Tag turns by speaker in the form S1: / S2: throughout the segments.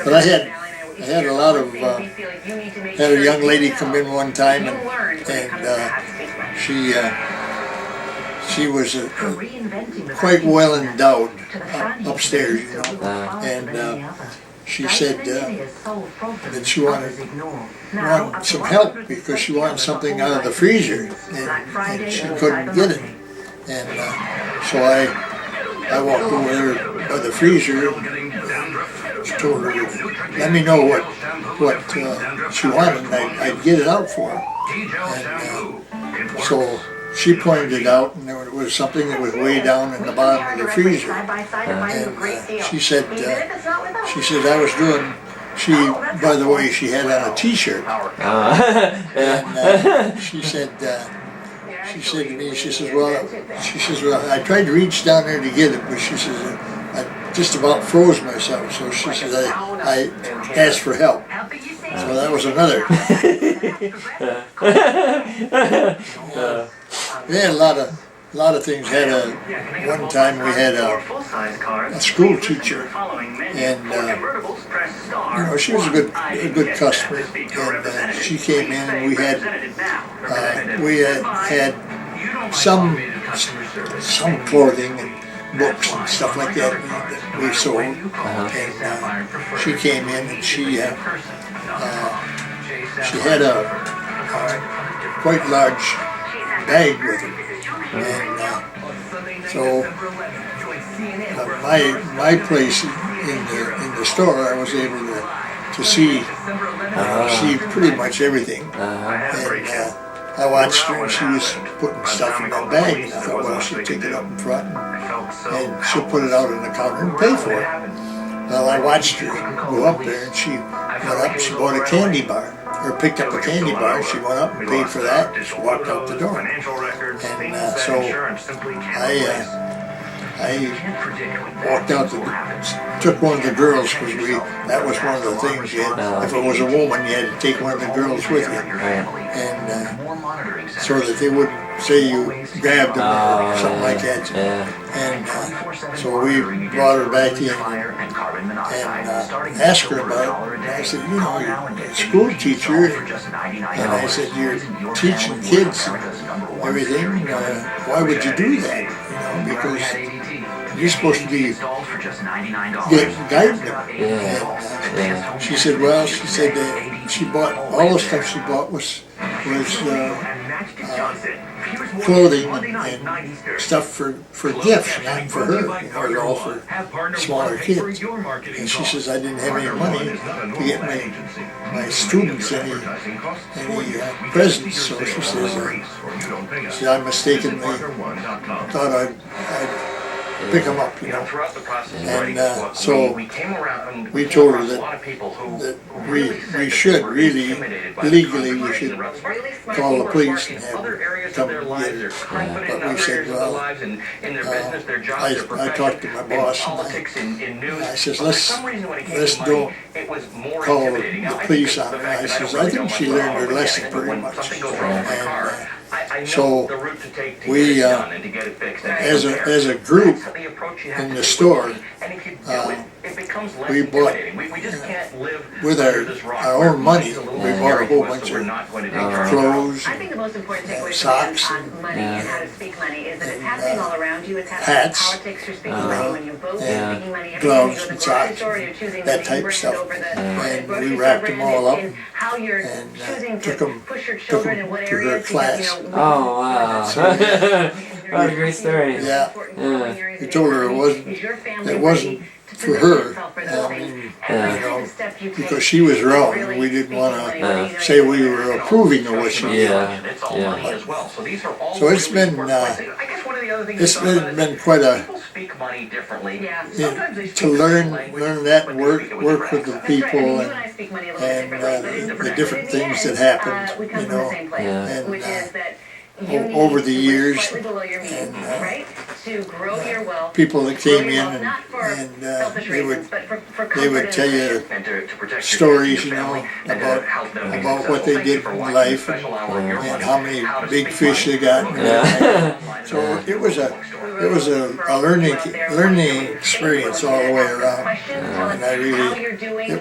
S1: But I had a lot of, had a young lady come in one time, and she was quite well endowed upstairs, you know, and she said that she wanted some help because she wanted something out of the freezer, and she couldn't get it. And so I walked over there by the freezer and told her to let me know what she wanted, and I'd get it out for her. And so she pointed it out, and there was something that was way down in the bottom of the freezer. And she said I was doing. She, by the way, she had on a T-shirt, and she said to me, she says, well, I tried to reach down there to get it, but she says, I just about froze myself. So she says, I asked for help. So that was another. We had a lot of things. One time we had a school teacher, and you know, she was a good customer, and she came in, and we had some clothing and books and stuff like that we sold, and she came in, and she had a quite large bag with her, and so my place in the store, I was able to see pretty much everything, and I watched her, and she was putting stuff in that bag, and I thought, well, she'll take it up in front, and she'll put it out on the counter and pay for it. Well, I watched her go up there, and she went up, she bought a candy bar, or picked up a candy bar. She went up and paid for that, and she walked out the door. And so I walked out, took one of the girls, because that was one of the things, if it was a woman, you had to take one of the girls with you, and so that they wouldn't say you grabbed them or something like that. And so we brought her back in and asked her about it. And I said, you know, you're a school teacher, and I said, you're teaching kids everything. Why would you do that? You know, because you're supposed to be guiding them. And she said, well, she bought, all the stuff she bought was clothing and stuff for gifts, not for her. It was all for smaller kids. And she says, I didn't have any money to get my students any presents. So she says, I mistakenly thought I'd pick them up, you know. And so we told her that we should really, legally, we should call the police and have them come and get her. But we said, well, I talked to my boss, and I says, let's don't call the police on her. I says, I think she learned her lesson pretty much. And so we, as a group in the store, we bought, with our own money, we bought a whole bunch of clothes, socks, and hats, and gloves and socks, that type of stuff. And we wrapped them all up and took them to her class.
S2: Oh, wow.
S1: So,
S2: what a great story.
S1: Yeah. We told her it wasn't for her, you know, because she was wrong. We didn't want to say we were approving of what she did. So it's been quite a to learn that work with the people and the different things that happened, you know, and over the years, and people that came in and they would tell you stories, you know, about what they did in life and how many big fish they got. So it was it was a learning experience all the way around, and I really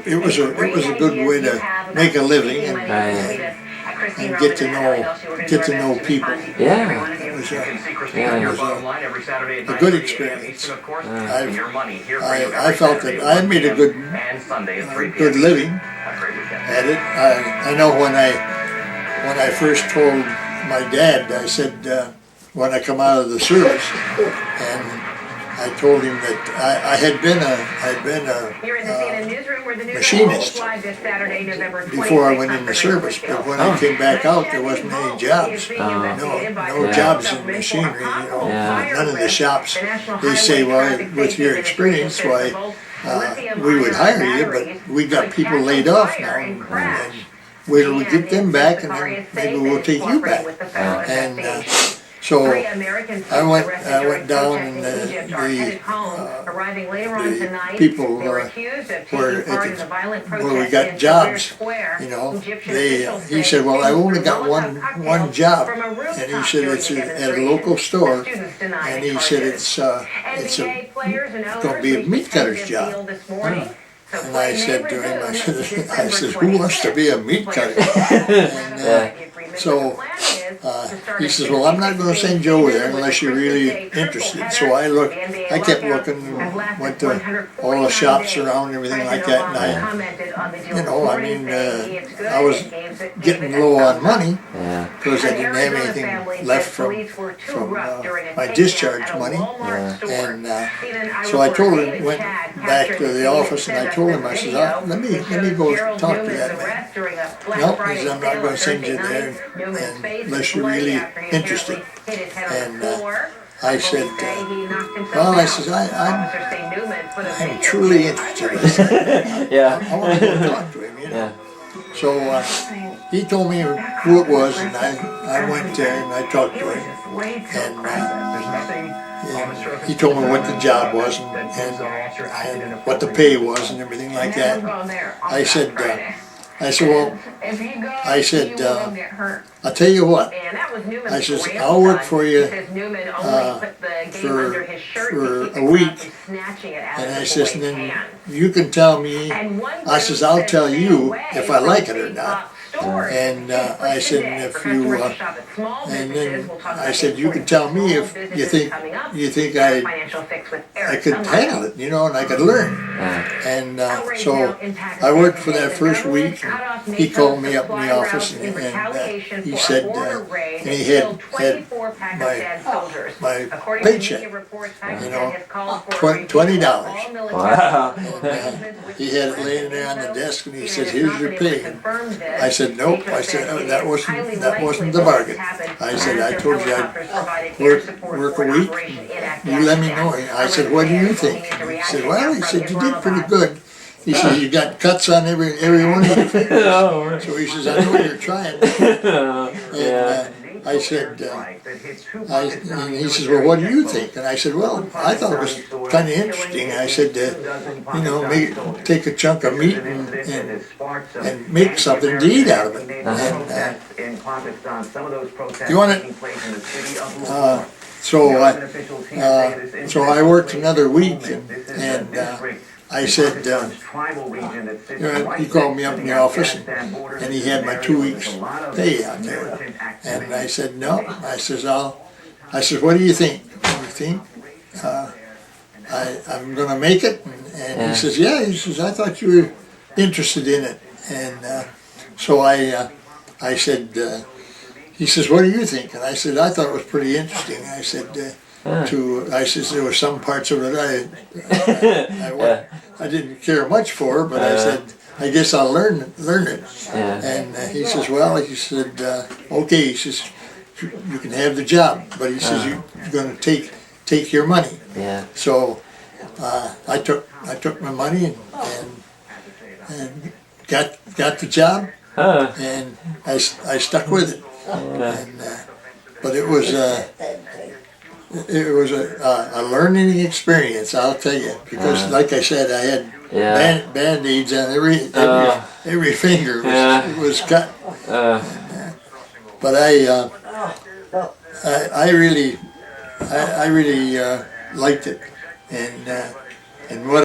S1: it was a good way to make a living and get to know people.
S2: Yeah.
S1: It was a good experience. I felt that I made a good living at it. I know when I first told my dad, I said when I come out of the service, and I told him that I had been a machinist before I went in the service, but when I came back out, there wasn't any jobs. No jobs in machinery. None of the shops. They say, well, with your experience, why we would hire you, but we got people laid off now, and wait till we get them back, and then maybe we'll take you back. And so I went down, and the people where we got jobs, he said, well, I only got one job, and he said it's at a local store, and he said it's going to be a meat cutter's job. And I said to him, I said, who wants to be a meat cutter? And so he says, well, I'm not going to send you over there unless you're really interested. So I kept looking, went to all the shops around and everything like that, and I was getting low on money because I didn't have anything left from my discharge money. And so I told him, went back to the office, and I told him, I said, let me go talk to that man. No, he said, I'm not going to send you there unless you're really interested. And I said, well, I said, I'm truly interested. I want to go talk to him, So he told me who it was, and I went there and I talked to him. And he told me what the job was and what the pay was and everything like that. I said, well, I'll tell you what. I said, I'll work for you for a week. And I says, and then you can tell me, I says, I'll tell you if I like it or not. And I said, if you, and then I said, you can tell me if you think I could handle it, and I could learn. And so I worked for that first week. And he called me up in the office, and he said, and he had my paycheck, $20.
S2: Wow.
S1: And, he had it laying there on the desk, and he said, here's your pay. I said, nope. I said, oh, that wasn't the bargain. I said, I told you I'd work a week. You let me know. I said, what do you think? And he said, well, he said, you did pretty good. He said, you got cuts on every one of your fingers. So he says, I know you're trying. And I said, and he says, well, what do you think? And I said, well, I thought it was kind of interesting. I said, take a chunk of meat and make something to eat out of it. And you want it? So I worked another week, and I said, he called me up in the office, and he had my 2 weeks pay out there. And I said, no. I said, what do you think? Do you think I'm going to make it? And he says, yeah. He says, I thought you were interested in it. And so I said, he says, what do you think? And I said, I thought it was pretty interesting. I said, I says there were some parts of it I didn't care much for, but I said, I guess I'll learn it. And he says, well, he said, okay. He says, you can have the job, but he says you're going to take your money. So I took my money and got the job, and I stuck with it. And, but it was a learning experience, I'll tell you, because like I said, I had band-aids on every finger. It was cut. But I really I really liked it, and what